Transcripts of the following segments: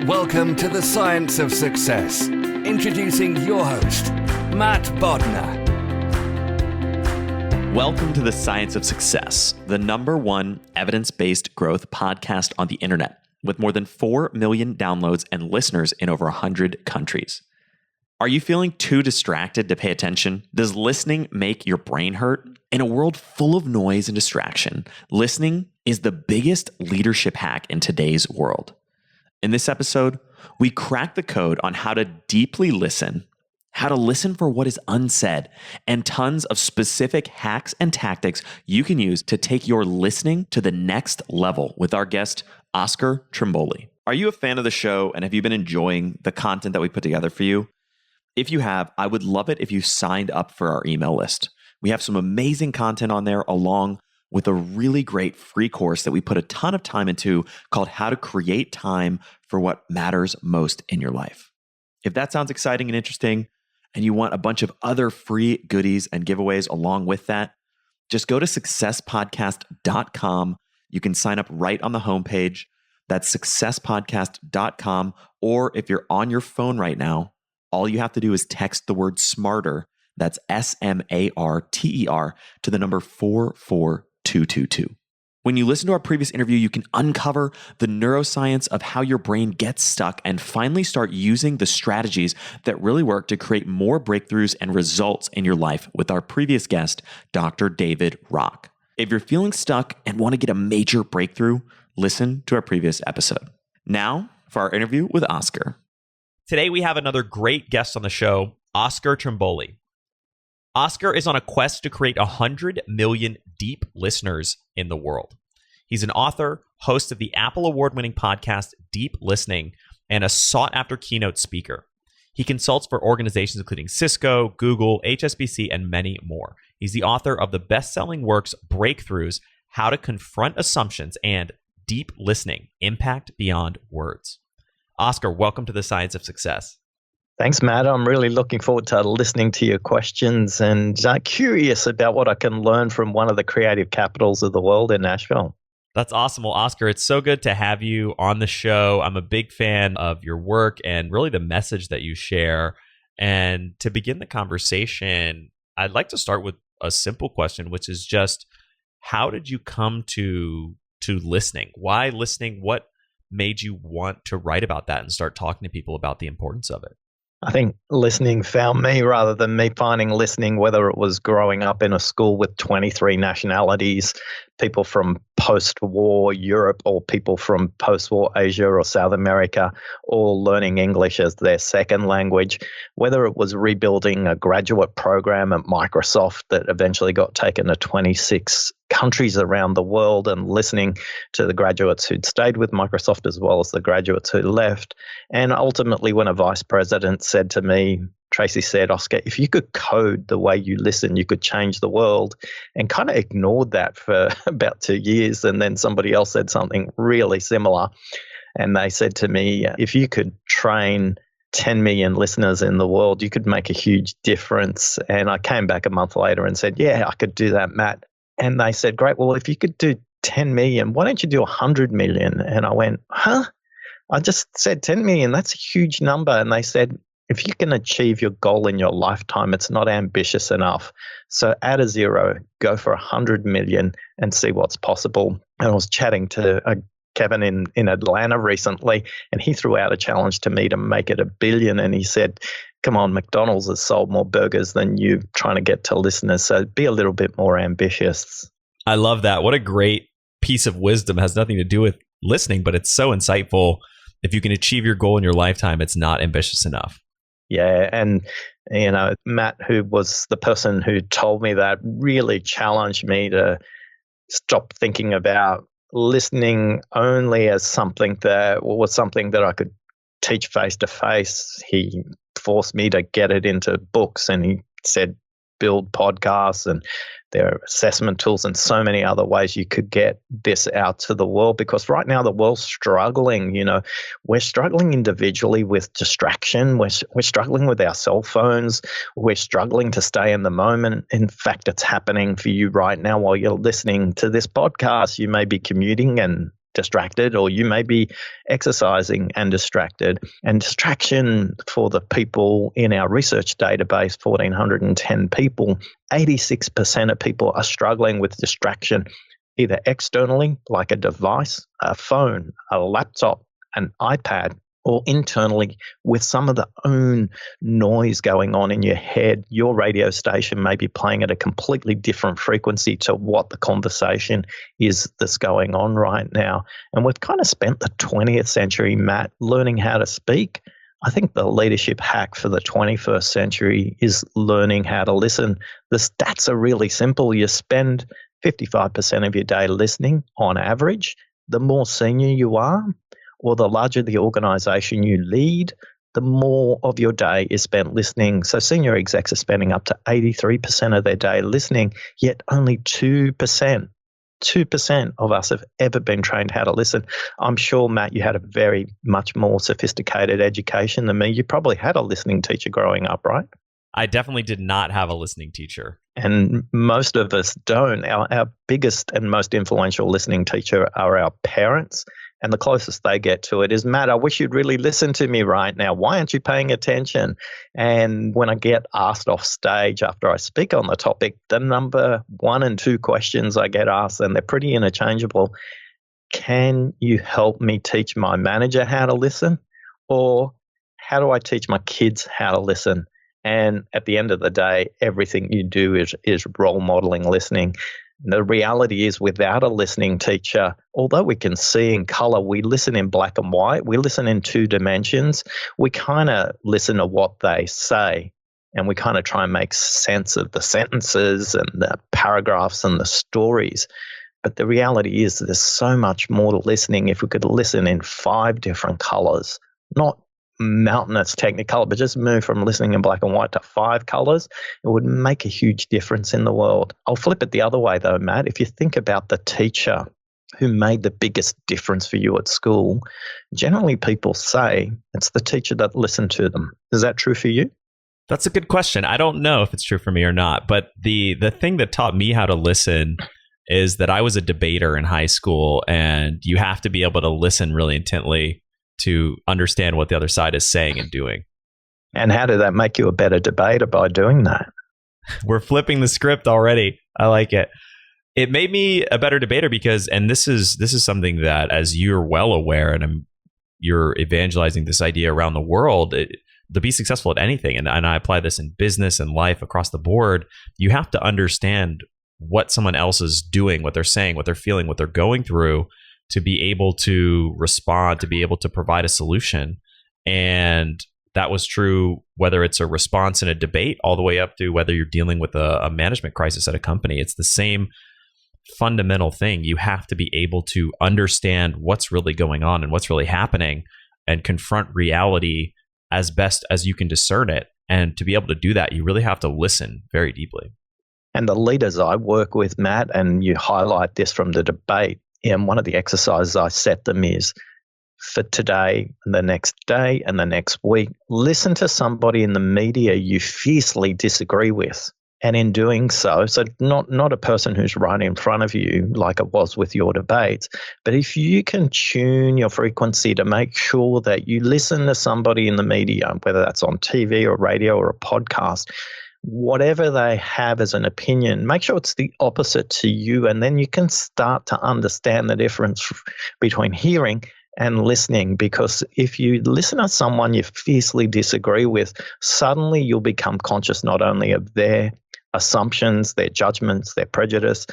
Welcome to the Science of Success. Introducing your host, Matt Bodnar. Welcome to the Science of Success, the #1 evidence-based growth podcast on the internet, with more than 4 million downloads and listeners in over 100 countries. Are you feeling too distracted to pay attention? Does listening make your brain hurt? In a world full of noise and distraction, listening is the biggest leadership hack in today's world. In this episode, we crack the code on how to deeply listen, how to listen for what is unsaid, and tons of specific hacks and tactics you can use to take your listening to the next level with our guest, Oscar Trimboli. Are you a fan of the show, and have you been enjoying the content that we put together for you? If you have, I would love it if you signed up for our email list. We have some amazing content on there, along with a really great free course that we put a ton of time into called How to Create Time for What Matters Most in Your Life. If that sounds exciting and interesting, and you want a bunch of other free goodies and giveaways along with that, just go to successpodcast.com. You can sign up right on the homepage. That's successpodcast.com. Or if you're on your phone right now, all you have to do is text the word SMARTER, that's SMARTER, to the number 44222. When you listen to our previous interview, you can uncover the neuroscience of how your brain gets stuck and finally start using the strategies that really work to create more breakthroughs and results in your life with our previous guest, Dr. David Rock. If you're feeling stuck and want to get a major breakthrough, listen to our previous episode. Now for our interview with Oscar. Today we have another great guest on the show, Oscar Trimboli. Oscar is on a quest to create 100 million deep listeners in the world. He's an author, host of the Apple Award-winning podcast Deep Listening, and a sought-after keynote speaker. He consults for organizations including Cisco, Google, HSBC, and many more. He's the author of the best-selling works Breakthroughs, How to Confront Assumptions, and Deep Listening, Impact Beyond Words. Oscar, welcome to the Science of Success. Thanks, Matt. I'm really looking forward to listening to your questions and curious about what I can learn from one of the creative capitals of the world in Nashville. That's awesome. Well, Oscar, it's so good to have you on the show. I'm a big fan of your work and really the message that you share. And to begin the conversation, I'd like to start with a simple question, which is just, how did you come to listening? Why listening? What made you want to write about that and start talking to people about the importance of it? I think listening found me rather than me finding listening, whether it was growing up in a school with 23 nationalities, people from post-war Europe or people from post-war Asia or South America, all learning English as their second language, whether it was rebuilding a graduate program at Microsoft that eventually got taken to 26 countries around the world and listening to the graduates who'd stayed with Microsoft as well as the graduates who left. And ultimately, when a vice president said to me, Tracy said, Oscar, if you could code the way you listen, you could change the world, and kind of ignored that for about 2 years. And then somebody else said something really similar. And they said to me, if you could train 10 million listeners in the world, you could make a huge difference. And I came back a month later and said, yeah, I could do that, Matt. And they said, great, well, if you could do 10 million, why don't you do 100 million? And I went, huh? I just said 10 million, that's a huge number. And they said, if you can achieve your goal in your lifetime, it's not ambitious enough. So add a zero, go for 100 million and see what's possible. And I was chatting to Kevin in Atlanta recently, and he threw out a challenge to me to make it 1 billion. And he said, come on, McDonald's has sold more burgers than you trying to get to listeners. So be a little bit more ambitious. I love that. What a great piece of wisdom. It has nothing to do with listening, but it's so insightful. If you can achieve your goal in your lifetime, it's not ambitious enough. Yeah. And, Matt, who was the person who told me that, really challenged me to stop thinking about listening only as something that I could teach face to face. He forced me to get it into books, and he said, build podcasts, and there are assessment tools and so many other ways you could get this out to the world, because right now the world's struggling. We're struggling individually with distraction. We're struggling with our cell phones. We're struggling to stay in the moment. In fact, it's happening for you right now while you're listening to this podcast. You may be commuting and distracted, or you may be exercising and distracted. And distraction for the people in our research database, 1,410 people, 86% of people are struggling with distraction, either externally, like a device, a phone, a laptop, an iPad, or internally with some of the own noise going on in your head. Your radio station may be playing at a completely different frequency to what the conversation is that's going on right now. And we've kind of spent the 20th century, Matt, learning how to speak. I think the leadership hack for the 21st century is learning how to listen. The stats are really simple. You spend 55% of your day listening on average. The more senior you are, or the larger the organization you lead, the more of your day is spent listening. So senior execs are spending up to 83% of their day listening, yet only 2% of us have ever been trained how to listen. I'm sure, Matt, you had a very much more sophisticated education than me. You probably had a listening teacher growing up, right? I definitely did not have a listening teacher. And most of us don't. Our biggest and most influential listening teacher are our parents. And the closest they get to it is, Matt, I wish you'd really listen to me right now. Why aren't you paying attention? And when I get asked off stage after I speak on the topic, the number 1 and 2 questions I get asked, and they're pretty interchangeable: can you help me teach my manager how to listen? Or how do I teach my kids how to listen? And at the end of the day, everything you do is role modeling listening. The reality is, without a listening teacher, although we can see in color, we listen in black and white, we listen in 2 dimensions, we kind of listen to what they say, and we kind of try and make sense of the sentences and the paragraphs and the stories. But the reality is there's so much more to listening. If we could listen in 5 different colors, not mountainous technicolor, but just move from listening in black and white to 5 colors, it would make a huge difference in the world. I'll flip it the other way though, Matt. If you think about the teacher who made the biggest difference for you at school, generally people say it's the teacher that listened to them. Is that true for you? That's a good question. I don't know if it's true for me or not, but the thing that taught me how to listen is that I was a debater in high school, and you have to be able to listen really intently to understand what the other side is saying and doing. And how did that make you a better debater by doing that? We're flipping the script already. I like it. It made me a better debater because, and this is something that, as you're well aware, and you're evangelizing this idea around the world, to be successful at anything, and I apply this in business and life across the board, you have to understand what someone else is doing, what they're saying, what they're feeling, what they're going through, to be able to respond, to be able to provide a solution. And that was true whether it's a response in a debate all the way up to whether you're dealing with a management crisis at a company. It's the same fundamental thing. You have to be able to understand what's really going on and what's really happening and confront reality as best as you can discern it. And to be able to do that, you really have to listen very deeply. And the leaders I work with, Matt, and you highlight this from the debate, and one of the exercises I set them is, for today and the next day and the next week, listen to somebody in the media you fiercely disagree with. And in doing so not a person who's right in front of you like it was with your debates, but if you can tune your frequency to make sure that you listen to somebody in the media, whether that's on TV or radio or a podcast, whatever they have as an opinion, make sure it's the opposite to you, and then you can start to understand the difference between hearing and listening. Because if you listen to someone you fiercely disagree with, suddenly you'll become conscious not only of their assumptions, their judgments, their prejudice,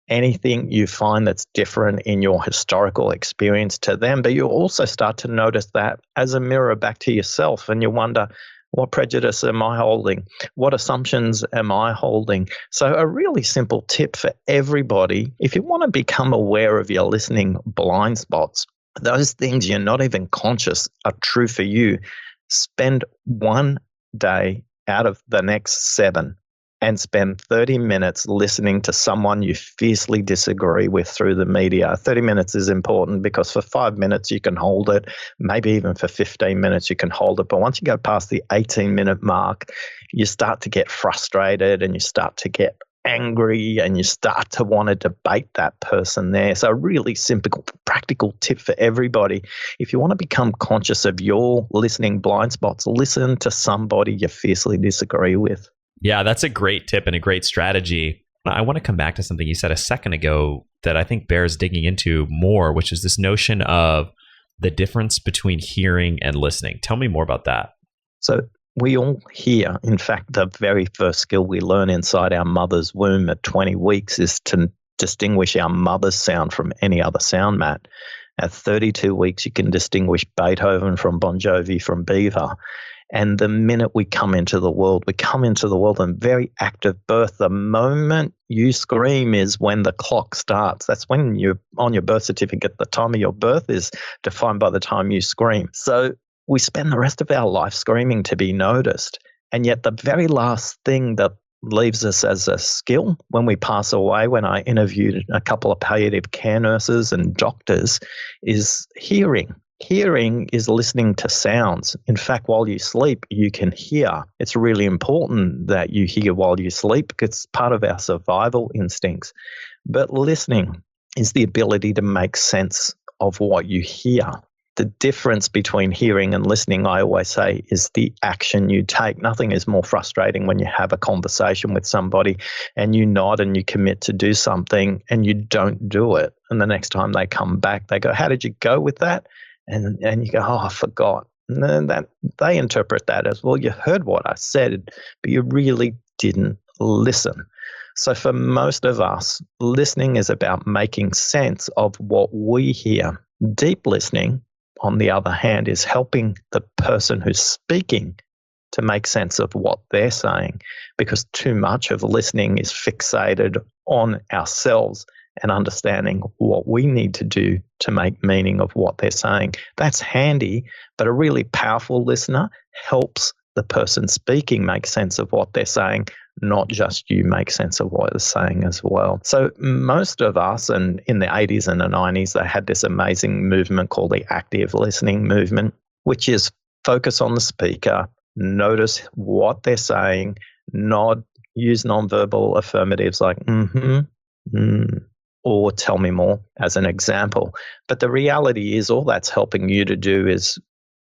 anything you find that's different in your historical experience to them, but you'll also start to notice that as a mirror back to yourself, and you wonder, what prejudice am I holding? What assumptions am I holding? So a really simple tip for everybody, if you want to become aware of your listening blind spots, those things you're not even conscious are true for you, spend 1 day out of the next 7 and spend 30 minutes listening to someone you fiercely disagree with through the media. 30 minutes is important because for 5 minutes you can hold it, maybe even for 15 minutes you can hold it. But once you go past the 18-minute mark, you start to get frustrated and you start to get angry and you start to want to debate that person there. So a really simple practical tip for everybody. If you want to become conscious of your listening blind spots, listen to somebody you fiercely disagree with. Yeah, that's a great tip and a great strategy. I want to come back to something you said a second ago that I think bears digging into more, which is this notion of the difference between hearing and listening. Tell me more about that. So we all hear. In fact, the very first skill we learn inside our mother's womb at 20 weeks is to distinguish our mother's sound from any other sound, Matt. At 32 weeks, you can distinguish Beethoven from Bon Jovi from Beaver. And the minute we come into the world in very active birth. The moment you scream is when the clock starts. That's when you're on your birth certificate. The time of your birth is defined by the time you scream. So we spend the rest of our life screaming to be noticed. And yet the very last thing that leaves us as a skill when we pass away, when I interviewed a couple of palliative care nurses and doctors, is hearing. Hearing is listening to sounds. In fact, while you sleep, you can hear. It's really important that you hear while you sleep because it's part of our survival instincts. But listening is the ability to make sense of what you hear. The difference between hearing and listening, I always say, is the action you take. Nothing is more frustrating when you have a conversation with somebody and you nod and you commit to do something and you don't do it. And the next time they come back, they go, "How did you go with that?" And you go, "Oh, I forgot." And then that they interpret that as, "Well, you heard what I said, but you really didn't listen." So for most of us, listening is about making sense of what we hear. Deep listening, on the other hand, is helping the person who's speaking to make sense of what they're saying, because too much of listening is fixated on ourselves and understanding what we need to do to make meaning of what they're saying. That's handy, but a really powerful listener helps the person speaking make sense of what they're saying, not just you make sense of what they're saying as well. So most of us, and in the 80s and the 90s, they had this amazing movement called the active listening movement, which is focus on the speaker, notice what they're saying, nod, use nonverbal affirmatives like or tell me more as an example. But the reality is all that's helping you to do is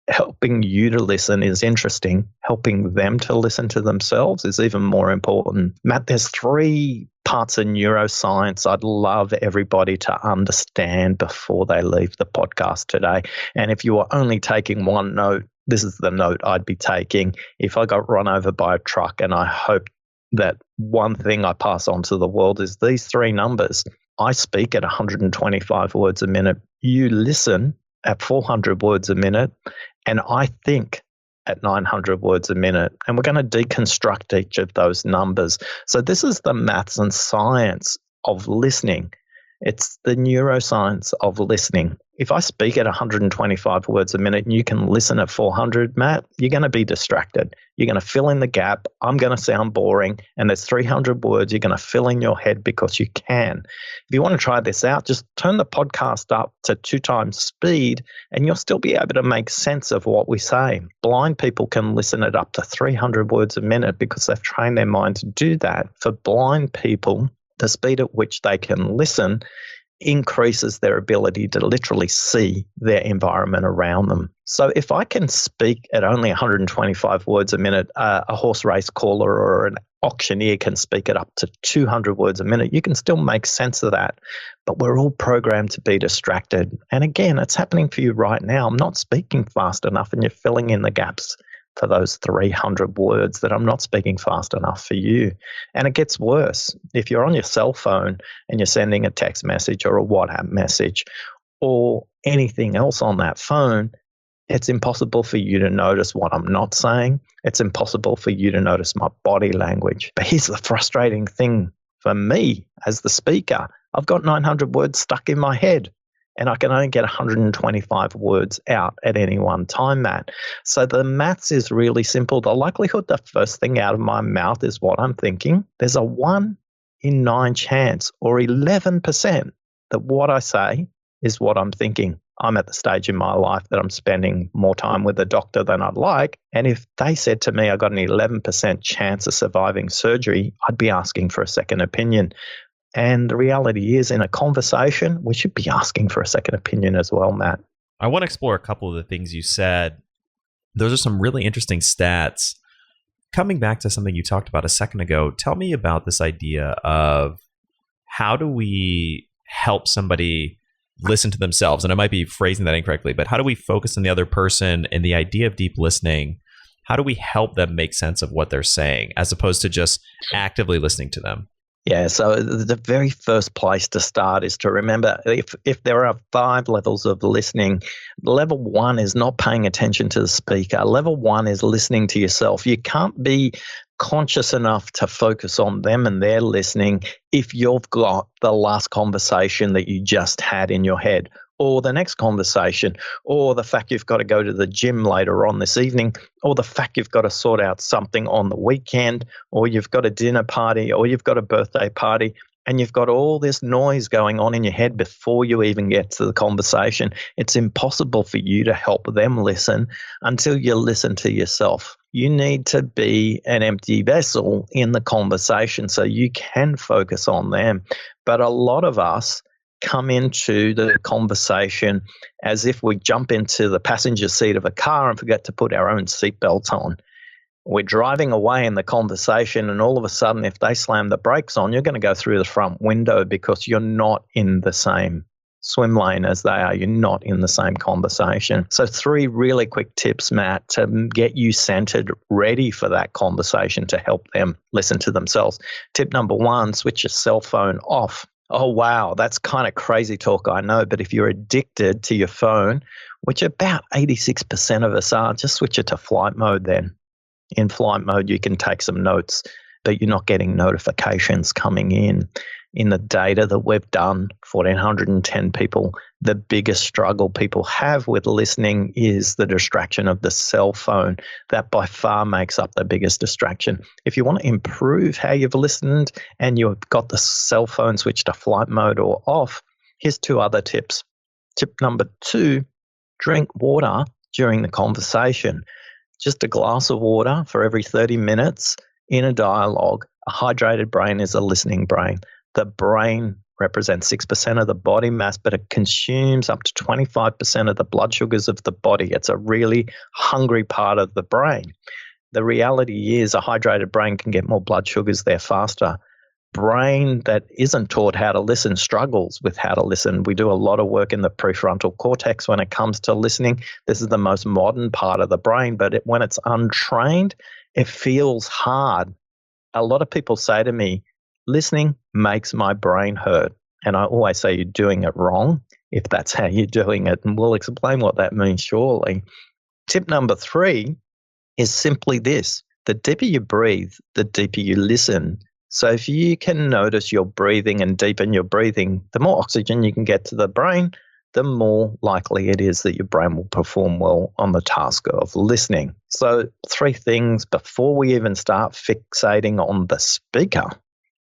helping you to listen is interesting. Helping them to listen to themselves is even more important. Matt, there's 3 parts of neuroscience I'd love everybody to understand before they leave the podcast today. And if you were only taking one note, this is the note I'd be taking. If I got run over by a truck, and I hope that one thing I pass on to the world is these 3 numbers. I speak at 125 words a minute. You listen at 400 words a minute, and I think at 900 words a minute. And we're going to deconstruct each of those numbers. So this is the maths and science of listening. It's the neuroscience of listening. If I speak at 125 words a minute and you can listen at 400, Matt, you're going to be distracted. You're going to fill in the gap. I'm going to sound boring. And there's 300 words you're going to fill in your head because you can. If you want to try this out, just turn the podcast up to 2 times speed and you'll still be able to make sense of what we say. Blind people can listen at up to 300 words a minute because they've trained their mind to do that. For blind people, the speed at which they can listen increases their ability to literally see their environment around them. So if I can speak at only 125 words a minute, a horse race caller or an auctioneer can speak at up to 200 words a minute, you can still make sense of that. But we're all programmed to be distracted. And again, it's happening for you right now. I'm not speaking fast enough and you're filling in the gaps for those 300 words that I'm not speaking fast enough for you. And it gets worse. If you're on your cell phone and you're sending a text message or a WhatsApp message or anything else on that phone, it's impossible for you to notice what I'm not saying. It's impossible for you to notice my body language. But here's the frustrating thing for me as the speaker. I've got 900 words stuck in my head. And I can only get 125 words out at any one time, Matt. So the maths is really simple. The likelihood the first thing out of my mouth is what I'm thinking. There's a 1 in 9 chance or 11% that what I say is what I'm thinking. I'm at the stage in my life that I'm spending more time with a doctor than I'd like. And if they said to me I got an 11% chance of surviving surgery, I'd be asking for a second opinion. And the reality is, in a conversation, we should be asking for a second opinion as well, Matt. I want to explore a couple of the things you said. Those are some really interesting stats. Coming back to something you talked about a second ago, tell me about this idea of how do we help somebody listen to themselves? And I might be phrasing that incorrectly, but how do we focus on the other person and the idea of deep listening? How do we help them make sense of what they're saying as opposed to just actively listening to them? Yeah, so the very first place to start is to remember if there are 5 levels of listening, level 1 is not paying attention to the speaker. Level 1 is listening to yourself. You can't be conscious enough to focus on them and their listening if you've got the last conversation that you just had in your head, or the next conversation, or the fact you've got to go to the gym later on this evening, or the fact you've got to sort out something on the weekend, or you've got a dinner party, or you've got a birthday party, and you've got all this noise going on in your head before you even get to the conversation. It's impossible for you to help them listen until you listen to yourself. You need to be an empty vessel in the conversation so you can focus on them. But a lot of us come into the conversation as if we jump into the passenger seat of a car and forget to put our own seatbelt on. We're driving away in the conversation, and all of a sudden, if they slam the brakes on, you're going to go through the front window because you're not in the same swim lane as they are. You're not in the same conversation. So 3 really quick tips, Matt, to get you centered, ready for that conversation to help them listen to themselves. Tip number 1, switch your cell phone off. Oh, wow, that's kind of crazy talk, I know, but if you're addicted to your phone, which about 86% of us are, just switch it to flight mode then. In flight mode, you can take some notes, but you're not getting notifications coming in. In the data that we've done, 1,410 people, the biggest struggle people have with listening is the distraction of the cell phone. That by far makes up the biggest distraction. If you want to improve how you've listened and you've got the cell phone switched to flight mode or off, here's 2 other tips. Tip number 2, drink water during the conversation. Just a glass of water for every 30 minutes in a dialogue. A hydrated brain is a listening brain. The brain represents 6% of the body mass, but it consumes up to 25% of the blood sugars of the body. It's a really hungry part of the brain. The reality is a hydrated brain can get more blood sugars there faster. Brain that isn't taught how to listen struggles with how to listen. We do a lot of work in the prefrontal cortex when it comes to listening. This is the most modern part of the brain, but when it's untrained, it feels hard. A lot of people say to me, listening makes my brain hurt. And I always say you're doing it wrong if that's how you're doing it. And we'll explain what that means shortly. Tip number 3 is simply this. The deeper you breathe, the deeper you listen. So if you can notice your breathing and deepen your breathing, the more oxygen you can get to the brain, the more likely it is that your brain will perform well on the task of listening. So 3 things before we even start fixating on the speaker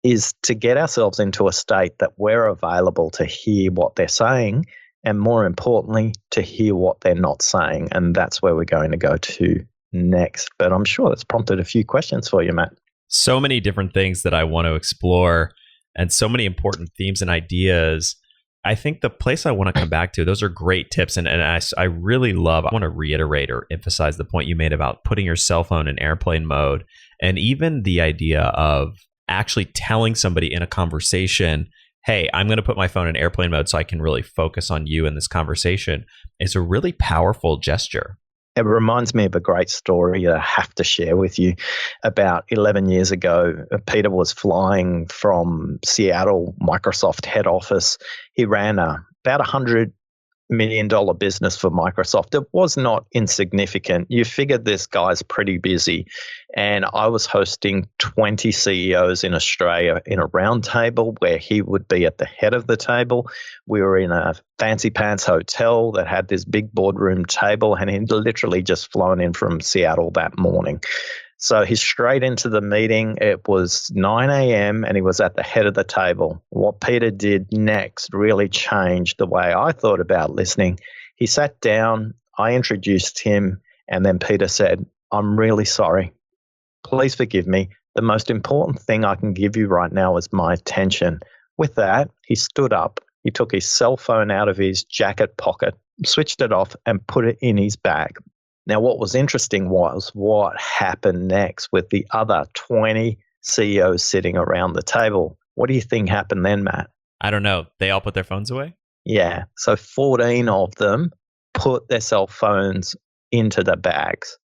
is to get ourselves into a state that we're available to hear what they're saying, and more importantly, to hear what they're not saying. And that's where we're going to go to next. But I'm sure that's prompted a few questions for you, Matt. So many different things that I want to explore and so many important themes and ideas. I think the place I want to come back to, those are great tips. And I really love, I want to reiterate or emphasize the point you made about putting your cell phone in airplane mode, and even the idea of actually telling somebody in a conversation, hey, I'm going to put my phone in airplane mode so I can really focus on you in this conversation, is a really powerful gesture. It reminds me of a great story that I have to share with you. About 11 years ago, Peter was flying from Seattle, Microsoft head office. He ran about $100 million business for Microsoft. It was not insignificant. You figured this guy's pretty busy. And I was hosting 20 CEOs in Australia in a round table where he would be at the head of the table. We were in a fancy pants hotel that had this big boardroom table, and he'd literally just flown in from Seattle that morning. So he's straight into the meeting. It was 9 a.m. and he was at the head of the table. What Peter did next really changed the way I thought about listening. He sat down, I introduced him, and then Peter said, "I'm really sorry. Please forgive me. The most important thing I can give you right now is my attention. With that, he stood up, he took his cell phone out of his jacket pocket, switched it off, and put it in his bag. Now, what was interesting was what happened next with the other 20 CEOs sitting around the table. What do you think happened then, Matt? I don't know. They all put their phones away? Yeah. So 14 of them put their cell phones into the bags.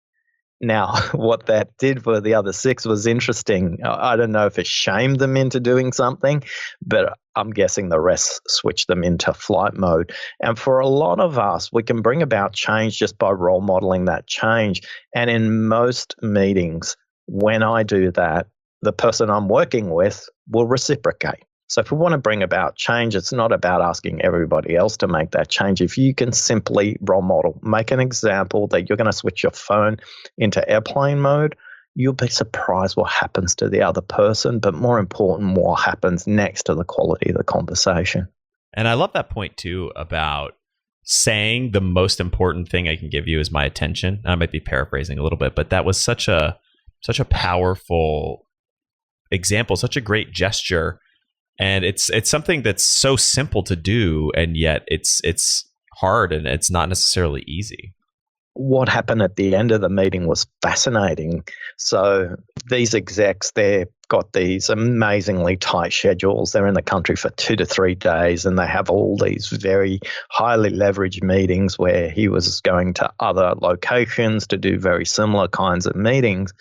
Now, what that did for the other 6 was interesting. I don't know if it shamed them into doing something, but I'm guessing the rest switched them into flight mode. And for a lot of us, we can bring about change just by role modeling that change. And in most meetings, when I do that, the person I'm working with will reciprocate. So if we want to bring about change, it's not about asking everybody else to make that change. If you can simply role model, make an example that you're going to switch your phone into airplane mode, you'll be surprised what happens to the other person, but more important, what happens next to the quality of the conversation. And I love that point too about saying the most important thing I can give you is my attention. I might be paraphrasing a little bit, but that was such a powerful example, such a great gesture. And it's something that's so simple to do, and yet it's hard and it's not necessarily easy. What happened at the end of the meeting was fascinating. So these execs, they've got these amazingly tight schedules. They're in the country for 2 to 3 days, and they have all these very highly leveraged meetings where he was going to other locations to do very similar kinds of meetings.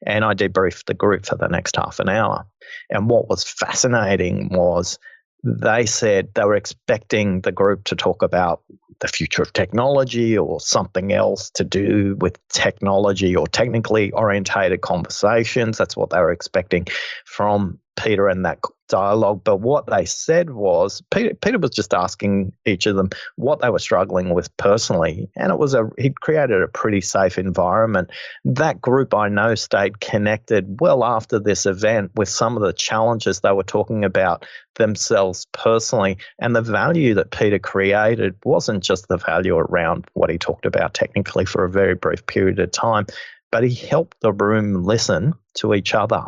And I debriefed the group for the next half an hour. And what was fascinating was they said they were expecting the group to talk about the future of technology or something else to do with technology or technically orientated conversations. That's what they were expecting from Peter and that dialogue. But what they said was Peter was just asking each of them what they were struggling with personally. And he'd created a pretty safe environment. That group, I know, stayed connected well after this event with some of the challenges they were talking about themselves personally. And the value that Peter created wasn't just the value around what he talked about technically for a very brief period of time, but he helped the room listen to each other.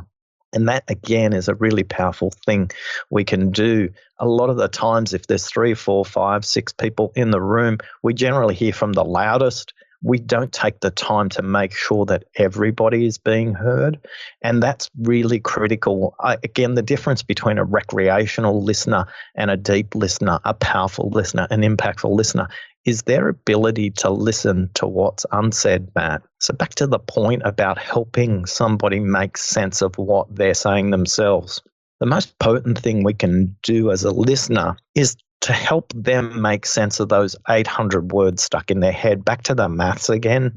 And that, again, is a really powerful thing we can do. A lot of the times, if there's 3, 4, 5, 6 people in the room, we generally hear from the loudest. We don't take the time to make sure that everybody is being heard. And that's really critical. Again, the difference between a recreational listener and a deep listener, a powerful listener, an impactful listener, is their ability to listen to what's unsaid, Matt. So back to the point about helping somebody make sense of what they're saying themselves. The most potent thing we can do as a listener is to help them make sense of those 800 words stuck in their head. Back to the maths again.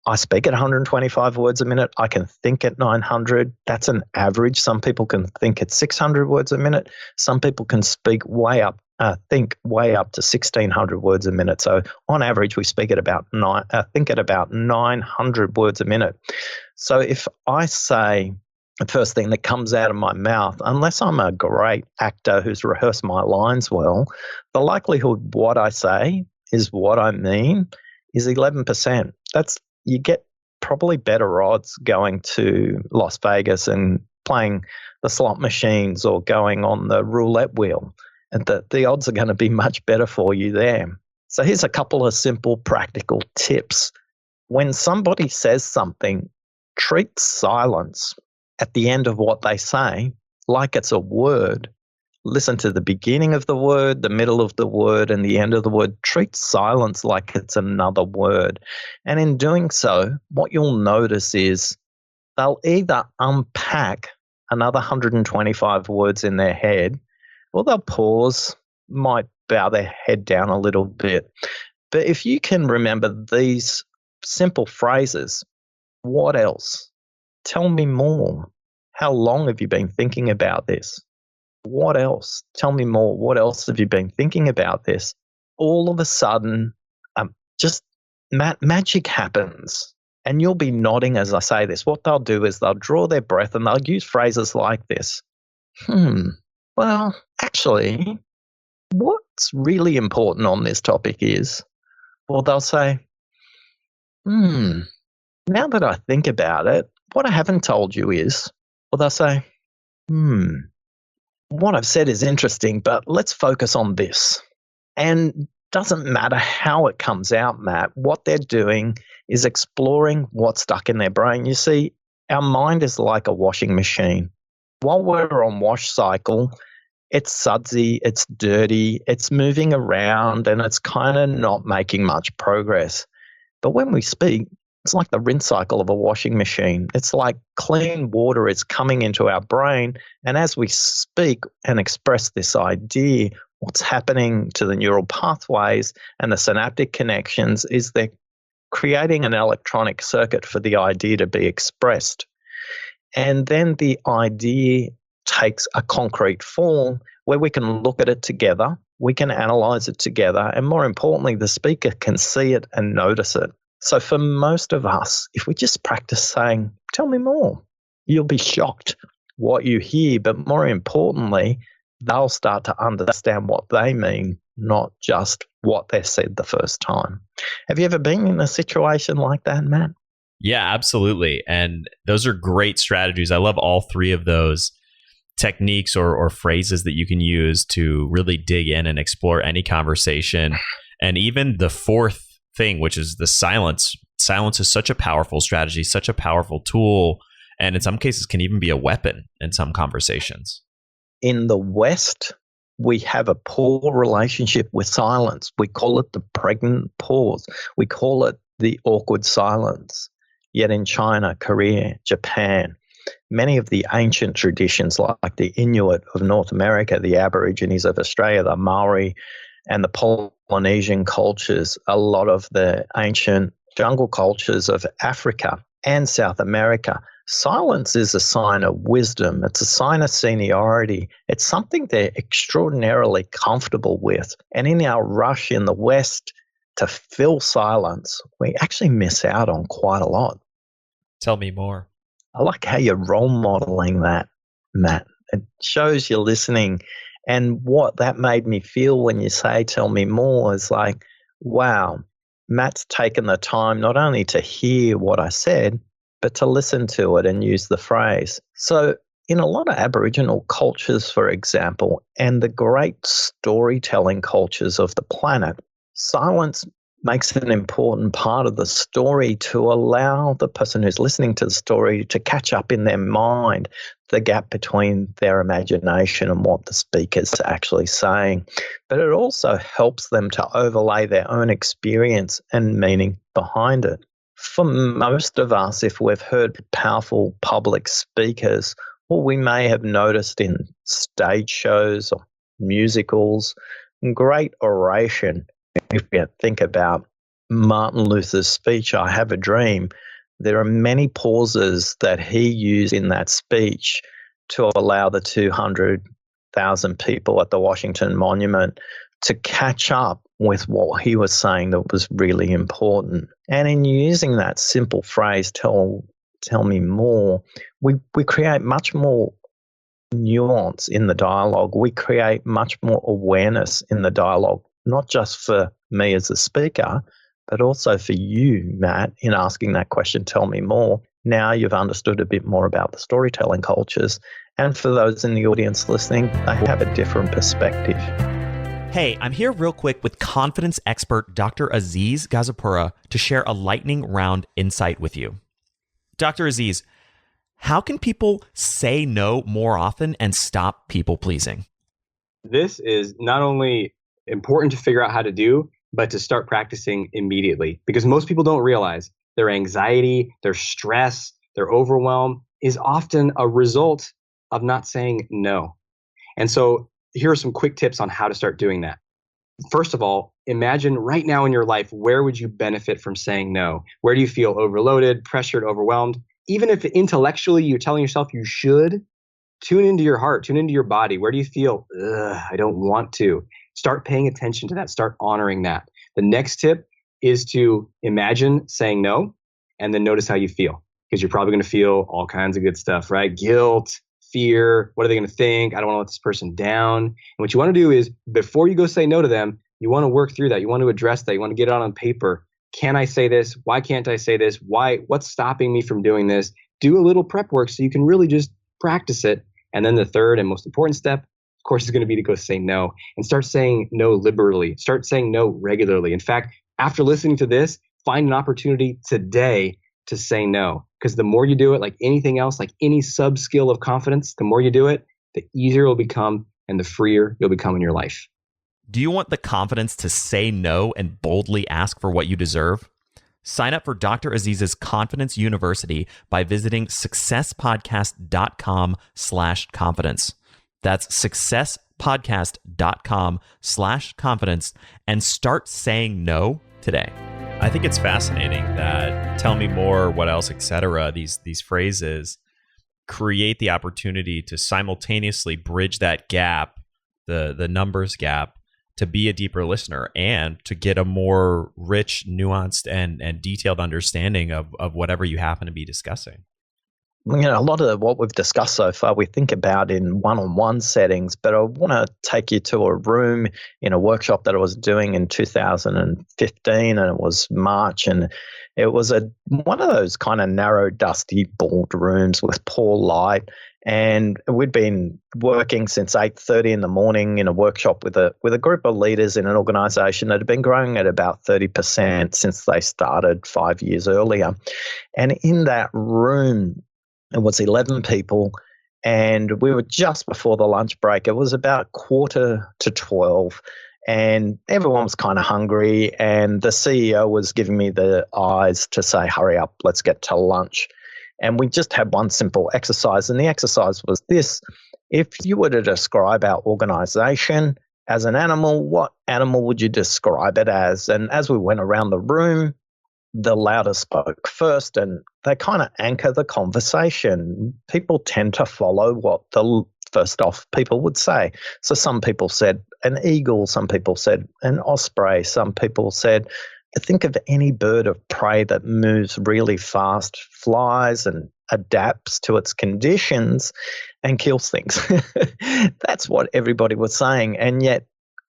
I speak at 125 words a minute. I can think at 900. That's an average. Some people can think at 600 words a minute. Some people can think way up to 1,600 words a minute. So on average, we think at about 900 words a minute. So if I say the first thing that comes out of my mouth, unless I'm a great actor who's rehearsed my lines well, the likelihood what I say is what I mean is 11%. You get probably better odds going to Las Vegas and playing the slot machines or going on the roulette wheel. And the odds are going to be much better for you there. So here's a couple of simple practical tips. When somebody says something, treat silence at the end of what they say like it's a word. Listen to the beginning of the word, the middle of the word, and the end of the word. Treat silence like it's another word. And in doing so, what you'll notice is they'll either unpack another 125 words in their head, or they'll pause, might bow their head down a little bit. But if you can remember these simple phrases, what else? Tell me more. How long have you been thinking about this? What else? Tell me more. What else have you been thinking about this? All of a sudden, just magic happens. And you'll be nodding as I say this. What they'll do is they'll draw their breath and they'll use phrases like this. Well, actually, what's really important on this topic is, well, they'll say, now that I think about it, what I haven't told you is, well, they'll say, what I've said is interesting, but let's focus on this. And doesn't matter how it comes out, Matt. What they're doing is exploring what's stuck in their brain. You see, our mind is like a washing machine. While we're on wash cycle, it's sudsy, it's dirty, it's moving around, and it's kind of not making much progress. But when we speak, it's like the rinse cycle of a washing machine. It's like clean water is coming into our brain. And as we speak and express this idea, what's happening to the neural pathways and the synaptic connections is they're creating an electronic circuit for the idea to be expressed. And then the idea takes a concrete form where we can look at it together, we can analyze it together, and more importantly, the speaker can see it and notice it. So for most of us, if we just practice saying, tell me more, you'll be shocked what you hear, but more importantly, they'll start to understand what they mean, not just what they said the first time. Have you ever been in a situation like that, Matt? Yeah, absolutely. And those are great strategies. I love all three of those techniques or phrases that you can use to really dig in and explore any conversation. And even the fourth thing, which is the silence. Silence is such a powerful strategy, such a powerful tool, and in some cases can even be a weapon in some conversations. In the West, we have a poor relationship with silence. We call it the pregnant pause. We call it the awkward silence. Yet in China, Korea, Japan, many of the ancient traditions like the Inuit of North America, the Aborigines of Australia, the Maori, and the Polynesian cultures, a lot of the ancient jungle cultures of Africa and South America, silence is a sign of wisdom. It's a sign of seniority. It's something they're extraordinarily comfortable with. And in our rush in the West to fill silence, we actually miss out on quite a lot. Tell me more. I like how you're role modeling that, Matt. It shows you're listening. And what that made me feel when you say, tell me more, is like, wow, Matt's taken the time not only to hear what I said, but to listen to it and use the phrase. So in a lot of Aboriginal cultures, for example, and the great storytelling cultures of the planet, silence makes an important part of the story to allow the person who's listening to the story to catch up in their mind the gap between their imagination and what the speaker's actually saying. But it also helps them to overlay their own experience and meaning behind it. For most of us, if we've heard powerful public speakers, or we may have noticed in stage shows or musicals, great oration. If you think about Martin Luther's speech, I Have a Dream, there are many pauses that he used in that speech to allow the 200,000 people at the Washington Monument to catch up with what he was saying that was really important. And in using that simple phrase, tell me more, we create much more nuance in the dialogue. We create much more awareness in the dialogue, not just for me as a speaker, but also for you, Matt, in asking that question, tell me more. Now you've understood a bit more about the storytelling cultures. And for those in the audience listening, they have a different perspective. Hey, I'm here real quick with confidence expert Dr. Aziz Gazapura to share a lightning round insight with you. Dr. Aziz, how can people say no more often and stop people pleasing? This is not only important to figure out how to do, but to start practicing immediately, because most people don't realize their anxiety, their stress, their overwhelm is often a result of not saying no. And so here are some quick tips on how to start doing that. First of all, imagine right now in your life, where would you benefit from saying no? Where do you feel overloaded, pressured, overwhelmed? Even if intellectually you're telling yourself you should, tune into your heart, tune into your body. Where do you feel, I don't want to? Start paying attention to that. Start honoring that. The next tip is to imagine saying no and then notice how you feel, because you're probably going to feel all kinds of good stuff, right? Guilt, fear. What are they going to think? I don't want to let this person down. And what you want to do is, before you go say no to them, you want to work through that. You want to address that. You want to get it out on paper. Can I say this? Why can't I say this? Why? What's stopping me from doing this? Do a little prep work so you can really just practice it. And then the third and most important step of course, is going to be to go say no and start saying no liberally. Start saying no regularly. In fact, after listening to this, find an opportunity today to say no. Because the more you do it, like anything else, like any sub skill of confidence, the more you do it, the easier it will become and the freer you'll become in your life. Do you want the confidence to say no and boldly ask for what you deserve? Sign up for Dr. Aziz's Confidence University by visiting successpodcast.com/confidence. That's successpodcast.com/confidence and start saying no today. I think it's fascinating that tell me more, what else, etc. These phrases create the opportunity to simultaneously bridge that gap, the numbers gap, to be a deeper listener and to get a more rich, nuanced, and detailed understanding of whatever you happen to be discussing. A lot of what we've discussed so far, we think about in one-on-one settings, but I want to take you to a room in a workshop that I was doing in 2015, and it was March, and it was one of those kind of narrow, dusty, bald rooms with poor light, and we'd been working since 8:30 in the morning in a workshop with a group of leaders in an organization that had been growing at about 30% since they started 5 years earlier. And in that room, it was 11 people, and we were just before the lunch break. It was about 11:45, and everyone was kind of hungry, and the CEO was giving me the eyes to say, hurry up, let's get to lunch. And we just had one simple exercise, and the exercise was this. If you were to describe our organization as an animal, what animal would you describe it as? And as we went around the room, the loudest spoke first, and they kind of anchor the conversation. People tend to follow what the first off people would say. So some people said an eagle, some people said an osprey, some people said, think of any bird of prey that moves really fast, flies and adapts to its conditions and kills things. That's what everybody was saying. And yet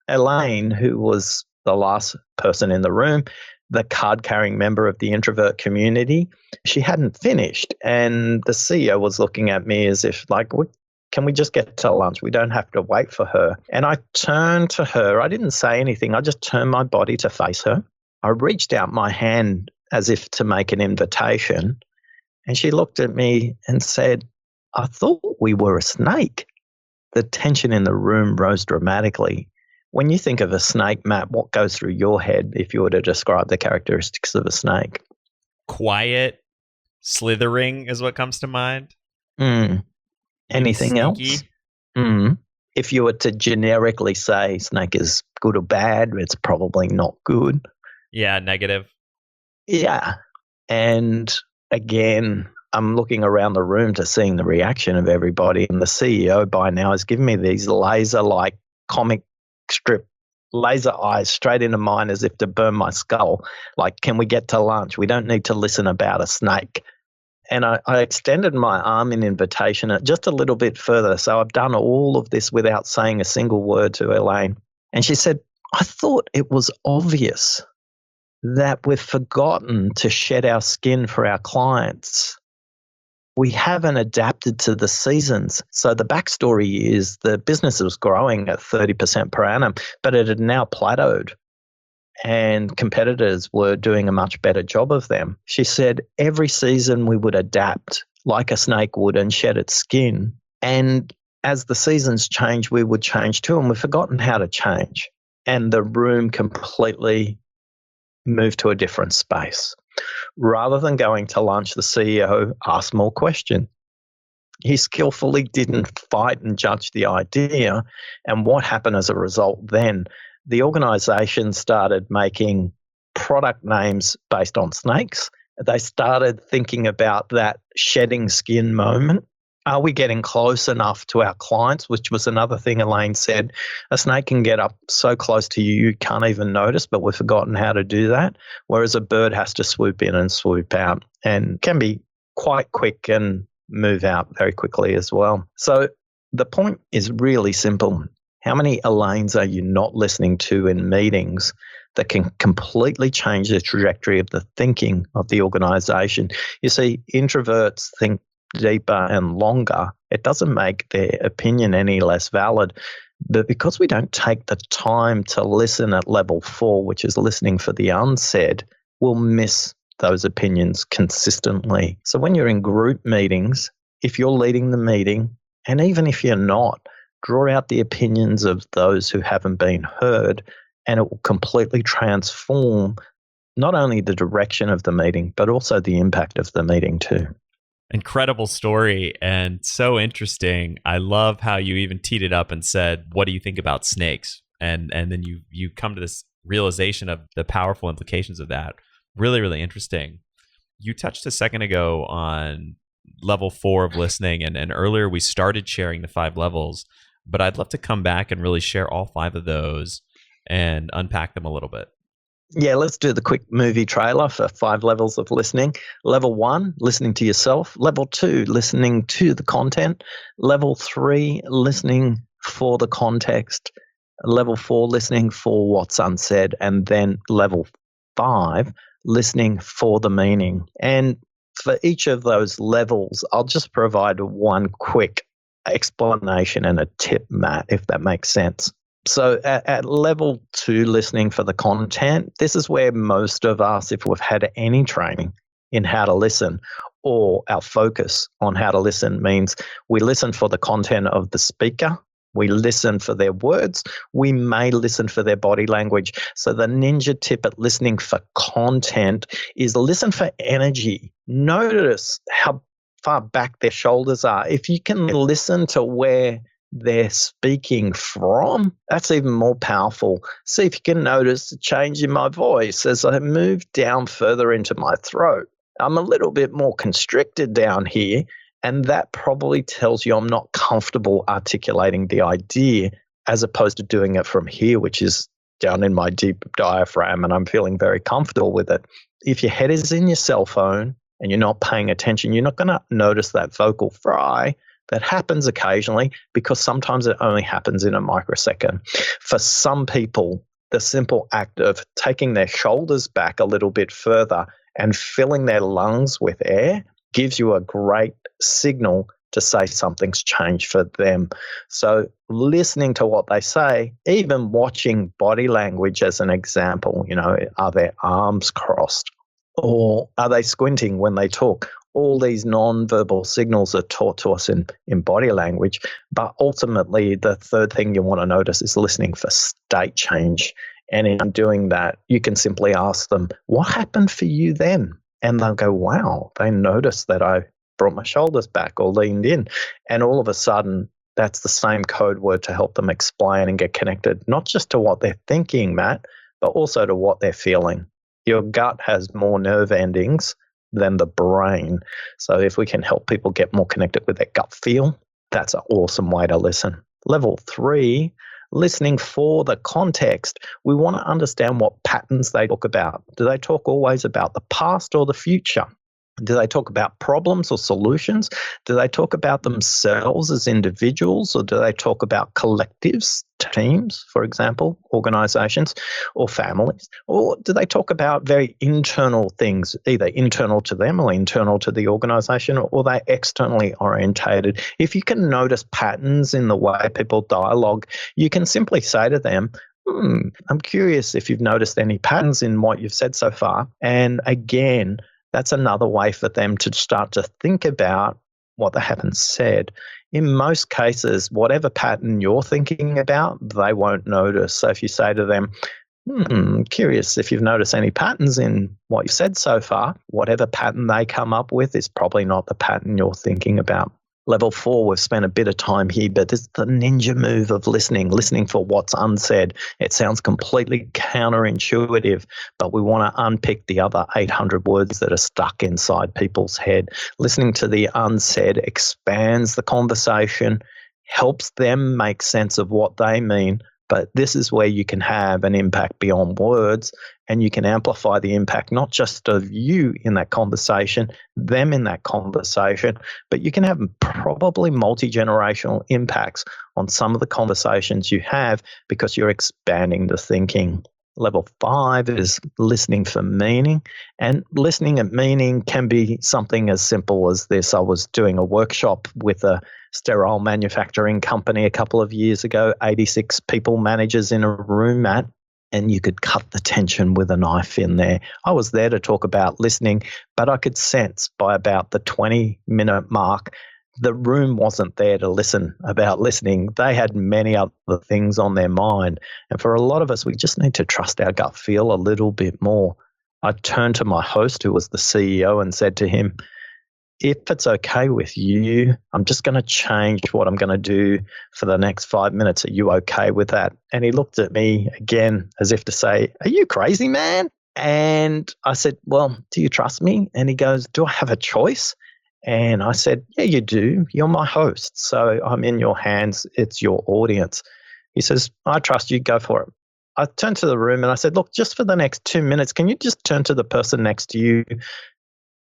Elaine, who was the last person in the room, the card-carrying member of the introvert community, she hadn't finished. And the CEO was looking at me as if, like, can we just get to lunch? We don't have to wait for her. And I turned to her. I didn't say anything. I just turned my body to face her. I reached out my hand as if to make an invitation. And she looked at me and said, I thought we were a snake. The tension in the room rose dramatically. When you think of a snake, Matt, what goes through your head if you were to describe the characteristics of a snake? Quiet, slithering is what comes to mind. Anything else? If you were to generically say snake is good or bad, it's probably not good. Yeah, negative. Yeah. And again, I'm looking around the room to seeing the reaction of everybody. And the CEO by now has given me these laser-like comic strip laser eyes straight into mine as if to burn my skull. Like, can we get to lunch? We don't need to listen about a snake. And I extended my arm in invitation just a little bit further. So I've done all of this without saying a single word to Elaine. And she said, I thought it was obvious that we've forgotten to shed our skin for our clients. We haven't adapted to the seasons. So the backstory is the business was growing at 30% per annum, but it had now plateaued and competitors were doing a much better job of them. She said every season we would adapt like a snake would and shed its skin. And as the seasons change, we would change too, and we've forgotten how to change. And the room completely moved to a different space. Rather than going to lunch, the CEO asked more questions. He skillfully didn't fight and judge the idea. And what happened as a result then? The organization started making product names based on snakes. They started thinking about that shedding skin moment. Are we getting close enough to our clients? Which was another thing Elaine said. A snake can get up so close to you, you can't even notice, but we've forgotten how to do that. Whereas a bird has to swoop in and swoop out and can be quite quick and move out very quickly as well. So the point is really simple. How many Elaines are you not listening to in meetings that can completely change the trajectory of the thinking of the organization? You see, introverts think deeper and longer, it doesn't make their opinion any less valid. But because we don't take the time to listen at level 4, which is listening for the unsaid, we'll miss those opinions consistently. So when you're in group meetings, if you're leading the meeting, and even if you're not, draw out the opinions of those who haven't been heard, and it will completely transform not only the direction of the meeting, but also the impact of the meeting too. Incredible story and so interesting. I love how you even teed it up and said, what do you think about snakes? And then you come to this realization of the powerful implications of that. Really, really interesting. You touched a second ago on level 4 of listening, and earlier we started sharing the 5 levels, but I'd love to come back and really share all 5 of those and unpack them a little bit. Yeah, let's do the quick movie trailer for 5 levels of listening. Level 1, listening to yourself. Level 2, listening to the content. Level 3, listening for the context. Level 4, listening for what's unsaid. And then level 5, listening for the meaning. And for each of those levels, I'll just provide one quick explanation and a tip, Matt, if that makes sense. So at level 2, listening for the content, this is where most of us, if we've had any training in how to listen, or our focus on how to listen, means we listen for the content of the speaker, we listen for their words, we may listen for their body language. So the ninja tip at listening for content is listen for energy. Notice how far back their shoulders are. If you can listen to where they're speaking from, that's even more powerful. See if you can notice a change in my voice as I move down further into my throat. I'm a little bit more constricted down here, and that probably tells you I'm not comfortable articulating the idea, as opposed to doing it from here, which is down in my deep diaphragm, and I'm feeling very comfortable with it. If your head is in your cell phone and you're not paying attention, you're not going to notice that vocal fry. That happens occasionally because sometimes it only happens in a microsecond. For some people, the simple act of taking their shoulders back a little bit further and filling their lungs with air gives you a great signal to say something's changed for them. So listening to what they say, even watching body language as an example, are their arms crossed? Or are they squinting when they talk? All these non-verbal signals are taught to us in body language. But ultimately, the third thing you want to notice is listening for state change. And in doing that, you can simply ask them, what happened for you then? And they'll go, wow, they noticed that I brought my shoulders back or leaned in. And all of a sudden, that's the same code word to help them explain and get connected, not just to what they're thinking, Matt, but also to what they're feeling. Your gut has more nerve endings than the brain. So if we can help people get more connected with their gut feel, that's an awesome way to listen. Level 3, listening for the context. We want to understand what patterns they talk about. Do they talk always about the past or the future? Do they talk about problems or solutions? Do they talk about themselves as individuals, or do they talk about collectives, teams, for example, organizations, or families? Or do they talk about very internal things, either internal to them or internal to the organization, or they're externally orientated? If you can notice patterns in the way people dialogue, you can simply say to them, I'm curious if you've noticed any patterns in what you've said so far. And again, that's another way for them to start to think about what they haven't said. In most cases, whatever pattern you're thinking about, they won't notice. So if you say to them, curious if you've noticed any patterns in what you've said so far, whatever pattern they come up with is probably not the pattern you're thinking about. Level 4, we've spent a bit of time here, but this is the ninja move of listening for what's unsaid. It sounds completely counterintuitive, but we want to unpick the other 800 words that are stuck inside people's head. Listening to the unsaid expands the conversation, helps them make sense of what they mean, but this is where you can have an impact beyond words, and you can amplify the impact not just of you in that conversation, them in that conversation, but you can have probably multi-generational impacts on some of the conversations you have because you're expanding the thinking. Level 5 is listening for meaning. And listening at meaning can be something as simple as this. I was doing a workshop with a sterile manufacturing company a couple of years ago, 86 people managers in a room, Matt, and you could cut the tension with a knife in there. I was there to talk about listening, but I could sense by about the 20-minute mark, the room wasn't there to listen about listening. They had many other things on their mind. And for a lot of us, we just need to trust our gut feel a little bit more. I turned to my host, who was the CEO, and said to him, if it's okay with you, I'm just going to change what I'm going to do for the next 5 minutes. Are you okay with that? And he looked at me again as if to say, are you crazy, man? And I said, well, do you trust me? And he goes, do I have a choice? And I said, yeah, you do. You're my host. So I'm in your hands. It's your audience. He says, I trust you. Go for it. I turned to the room and I said, look, just for the next 2 minutes, can you just turn to the person next to you?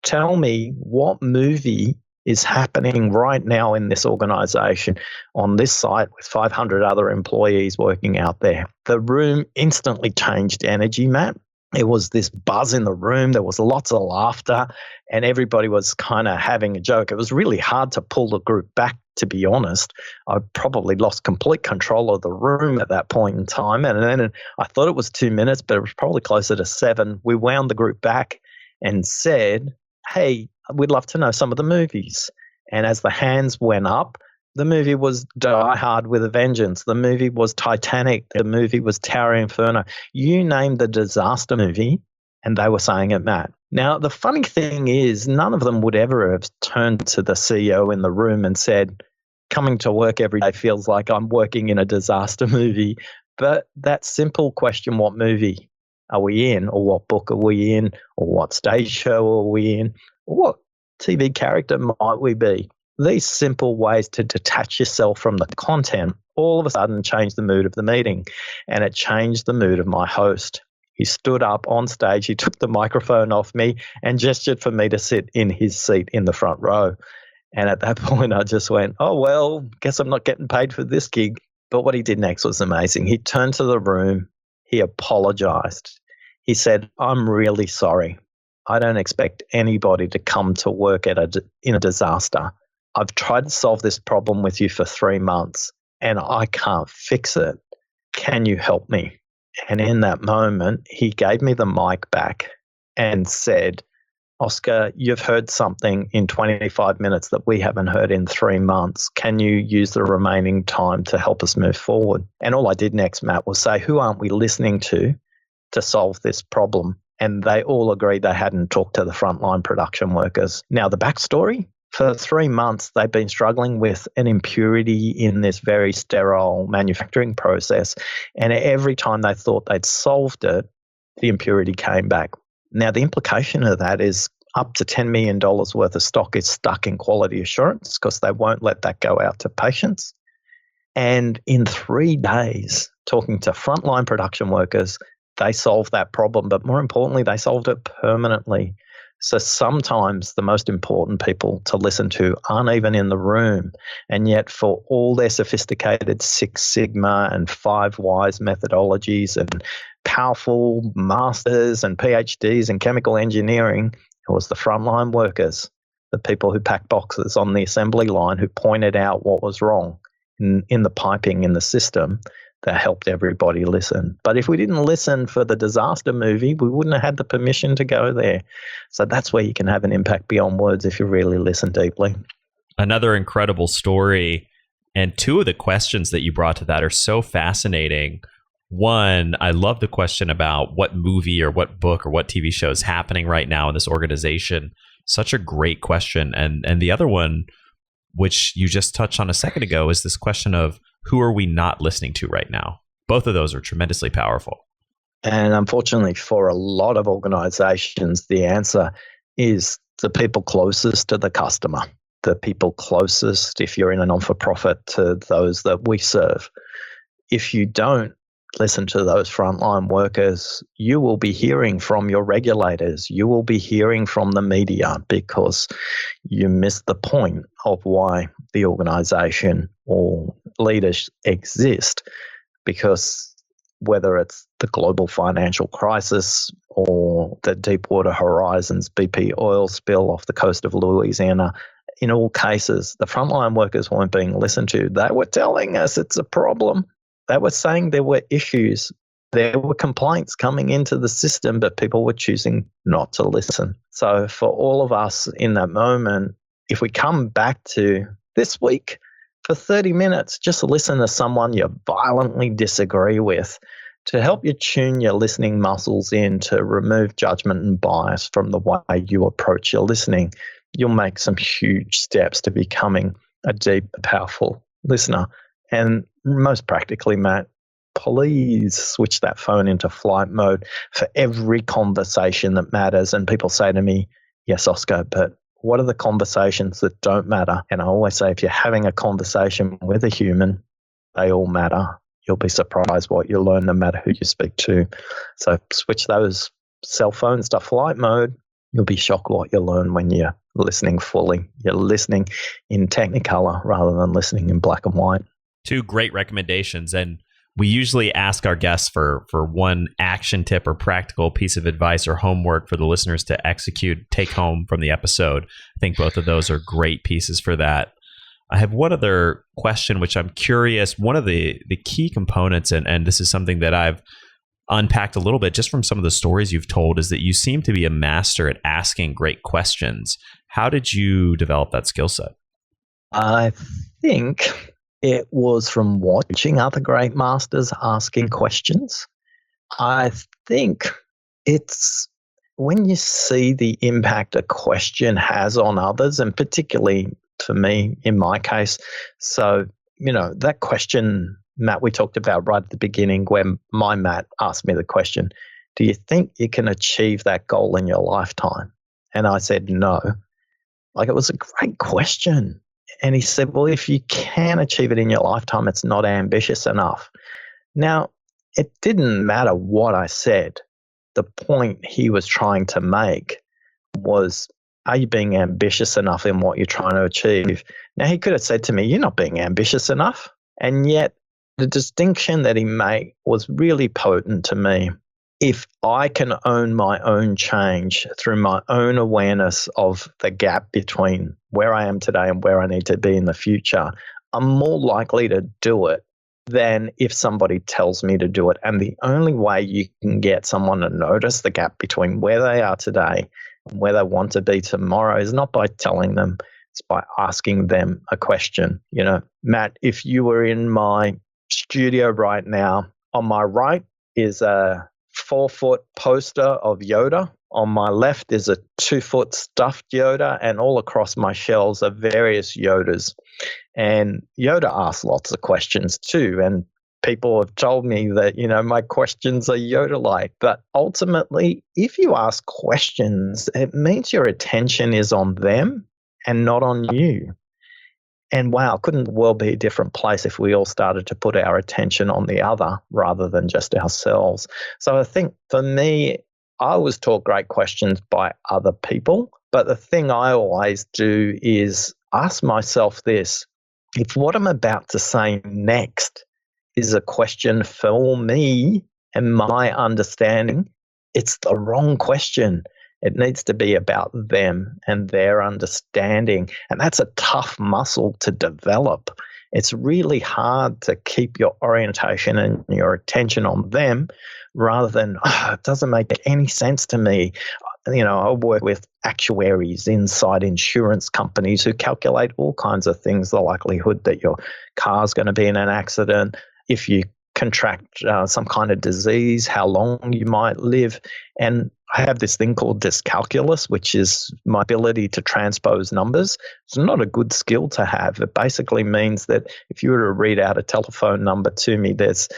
Tell me what movie is happening right now in this organization on this site with 500 other employees working out there. The room instantly changed energy, Matt. It was this buzz in the room. There was lots of laughter and everybody was kind of having a joke. It was really hard to pull the group back, to be honest. I probably lost complete control of the room at that point in time. And then I thought it was 2 minutes, but it was probably closer to 7. We wound the group back and said, hey, we'd love to know some of the movies. And as the hands went up, the movie was Die Hard with a Vengeance. The movie was Titanic. The movie was Tower Inferno. You name the disaster movie, and they were saying it, Matt. Now, the funny thing is, none of them would ever have turned to the CEO in the room and said, coming to work every day feels like I'm working in a disaster movie. But that simple question, what movie are we in, or what book are we in, or what stage show are we in, or what TV character might we be? These simple ways to detach yourself from the content all of a sudden changed the mood of the meeting, and it changed the mood of my host. He stood up on stage, he took the microphone off me and gestured for me to sit in his seat in the front row. And at that point, I just went, oh, well, guess I'm not getting paid for this gig. But what he did next was amazing. He turned to the room, he apologized. He said, I'm really sorry. I don't expect anybody to come to work in a disaster. I've tried to solve this problem with you for 3 months and I can't fix it. Can you help me? And in that moment, he gave me the mic back and said, Oscar, you've heard something in 25 minutes that we haven't heard in 3 months. Can you use the remaining time to help us move forward? And all I did next, Matt, was say, who aren't we listening to solve this problem? And they all agreed they hadn't talked to the frontline production workers. Now, the backstory, for 3 months, they've been struggling with an impurity in this very sterile manufacturing process. And every time they thought they'd solved it, the impurity came back. Now, the implication of that is up to $10 million worth of stock is stuck in quality assurance because they won't let that go out to patients. And in 3 days, talking to frontline production workers, they solved that problem. But more importantly, they solved it permanently. So sometimes the most important people to listen to aren't even in the room. And yet for all their sophisticated 6 Sigma and 5 Whys methodologies and powerful masters and PhDs in chemical engineering, it was the frontline workers, the people who packed boxes on the assembly line who pointed out what was wrong in the piping in the system that helped everybody listen. But if we didn't listen for the disaster movie, we wouldn't have had the permission to go there. So that's where you can have an impact beyond words if you really listen deeply. Another incredible story. And 2 of the questions that you brought to that are so fascinating. One, I love the question about what movie or what book or what TV show is happening right now in this organization. Such a great question. And the other one, which you just touched on a second ago, is this question of who are we not listening to right now? Both of those are tremendously powerful. And unfortunately, for a lot of organizations, the answer is the people closest to the customer, the people closest, if you're in a non-for-profit, to those that we serve. If you don't listen to those frontline workers, you will be hearing from your regulators, you will be hearing from the media because you missed the point of why the organization or leaders exist. Because whether it's the global financial crisis or the Deepwater Horizon's BP oil spill off the coast of Louisiana. In all cases, the frontline workers weren't being listened to. They were telling us it's a problem. They were saying there were issues. There were complaints coming into the system, but people were choosing not to listen. So for all of us in that moment, if we come back to this week, for 30 minutes, just listen to someone you violently disagree with to help you tune your listening muscles in to remove judgment and bias from the way you approach your listening. You'll make some huge steps to becoming a deep, powerful listener. And most practically, Matt, please switch that phone into flight mode for every conversation that matters. And people say to me, yes, Oscar, but what are the conversations that don't matter? And I always say, if you're having a conversation with a human, they all matter. You'll be surprised what you learn no matter who you speak to. So switch those cell phones to flight mode. You'll be shocked what you learn when you're listening fully. You're listening in technicolor rather than listening in black and white. Two great recommendations. And we usually ask our guests for one action tip or practical piece of advice or homework for the listeners to execute, take home from the episode. I think both of those are great pieces for that. I have one other question, which I'm curious. One of the key components, and this is something that I've unpacked a little bit just from some of the stories you've told, is that you seem to be a master at asking great questions. How did you develop that skill set? I think it was from watching other great masters asking questions. I think it's when you see the impact a question has on others, and particularly for me, in my case. So, that question, Matt, we talked about right at the beginning when my Matt asked me the question, do you think you can achieve that goal in your lifetime? And I said, no. It was a great question. And he said, well, if you can achieve it in your lifetime, it's not ambitious enough. Now, it didn't matter what I said. The point he was trying to make was, are you being ambitious enough in what you're trying to achieve? Now, he could have said to me, you're not being ambitious enough. And yet the distinction that he made was really potent to me. If I can own my own change through my own awareness of the gap between where I am today and where I need to be in the future, I'm more likely to do it than if somebody tells me to do it. And the only way you can get someone to notice the gap between where they are today and where they want to be tomorrow is not by telling them, it's by asking them a question. Matt, if you were in my studio right now, on my right is a 4-foot poster of Yoda. On my left is a 2-foot stuffed Yoda, and all across my shelves are various Yodas. And Yoda asks lots of questions too. And people have told me that, my questions are Yoda-like. But ultimately, if you ask questions, it means your attention is on them and not on you. And wow, couldn't the world be a different place if we all started to put our attention on the other rather than just ourselves? So I think for me, I was taught great questions by other people. But the thing I always do is ask myself this: if what I'm about to say next is a question for me and my understanding, it's the wrong question. It needs to be about them and their understanding. And that's a tough muscle to develop. It's really hard to keep your orientation and your attention on them rather than, it doesn't make any sense to me. I work with actuaries inside insurance companies who calculate all kinds of things, the likelihood that your car's going to be in an accident, if you contract some kind of disease, how long you might live. And I have this thing called dyscalculus, which is my ability to transpose numbers. It's not a good skill to have. It basically means that if you were to read out a telephone number to me, there's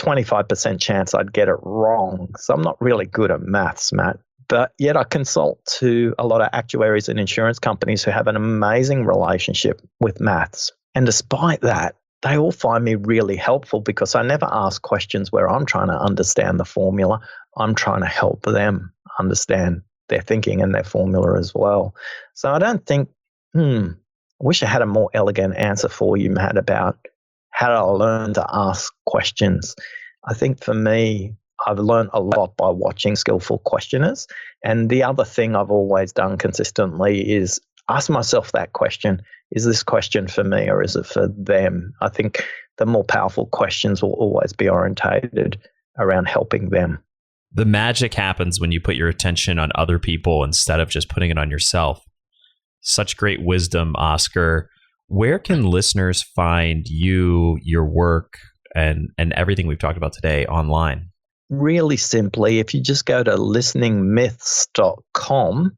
25% chance I'd get it wrong. So I'm not really good at maths, Matt. But yet I consult to a lot of actuaries and insurance companies who have an amazing relationship with maths. And despite that, they all find me really helpful because I never ask questions where I'm trying to understand the formula. I'm trying to help them understand their thinking and their formula as well. So I don't think, I wish I had a more elegant answer for you, Matt, about how to learn to ask questions. I think for me, I've learned a lot by watching skillful questioners. And the other thing I've always done consistently is ask myself that question, is this question for me or is it for them? I think the more powerful questions will always be orientated around helping them. The magic happens when you put your attention on other people instead of just putting it on yourself. Such great wisdom, Oscar. Where can listeners find you, your work, and everything we've talked about today online? Really simply, if you just go to listeningmyths.com,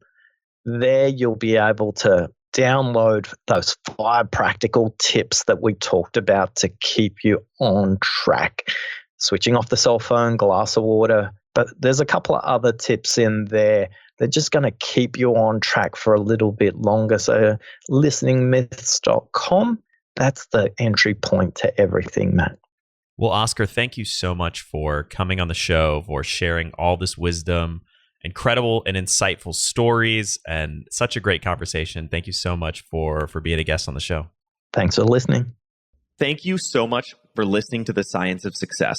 there you'll be able to download those 5 practical tips that we talked about to keep you on track. Switching off the cell phone, glass of water. But there's a couple of other tips in there. They're just going to keep you on track for a little bit longer. So listeningmyths.com, that's the entry point to everything, Matt. Well, Oscar, thank you so much for coming on the show, for sharing all this wisdom, incredible and insightful stories, and such a great conversation. Thank you so much for being a guest on the show. Thanks for listening. Thank you so much for listening to The Science of Success.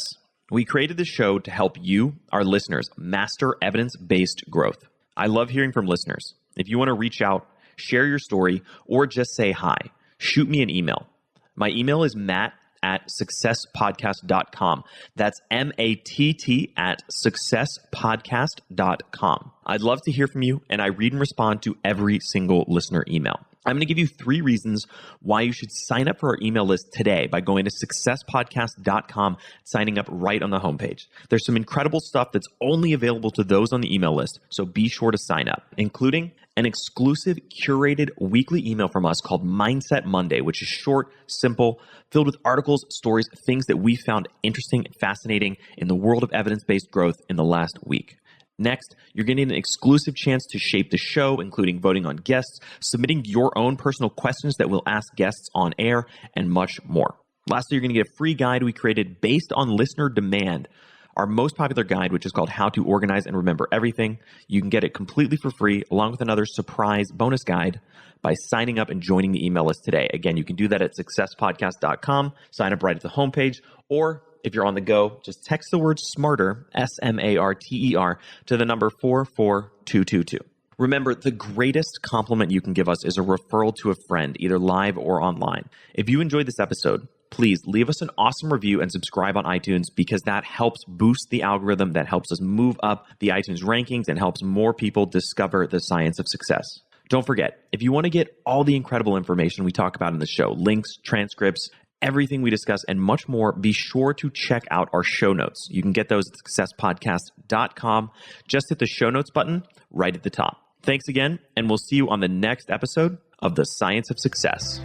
We created this show to help you, our listeners, master evidence-based growth. I love hearing from listeners. If you want to reach out, share your story, or just say hi, shoot me an email. My email is matt@successpodcast.com. That's matt@successpodcast.com. I'd love to hear from you, and I read and respond to every single listener email. I'm going to give you 3 reasons why you should sign up for our email list today by going to successpodcast.com, signing up right on the homepage. There's some incredible stuff that's only available to those on the email list, so be sure to sign up, including an exclusive curated weekly email from us called Mindset Monday, which is short, simple, filled with articles, stories, things that we found interesting and fascinating in the world of evidence-based growth in the last week. Next, you're getting an exclusive chance to shape the show, including voting on guests, submitting your own personal questions that we'll ask guests on air, and much more. Lastly, you're going to get a free guide we created based on listener demand, our most popular guide, which is called How to Organize and Remember Everything. You can get it completely for free, along with another surprise bonus guide by signing up and joining the email list today. Again, you can do that at successpodcast.com, sign up right at the homepage, or if you're on the go, just text the word SMARTER, SMARTER, to the number 44222. Remember, the greatest compliment you can give us is a referral to a friend, either live or online. If you enjoyed this episode, please leave us an awesome review and subscribe on iTunes, because that helps boost the algorithm, that helps us move up the iTunes rankings, and helps more people discover the science of success. Don't forget, if you want to get all the incredible information we talk about in the show, links, transcripts, everything we discuss, and much more, be sure to check out our show notes. You can get those at successpodcast.com. Just hit the show notes button right at the top. Thanks again, and we'll see you on the next episode of The Science of Success.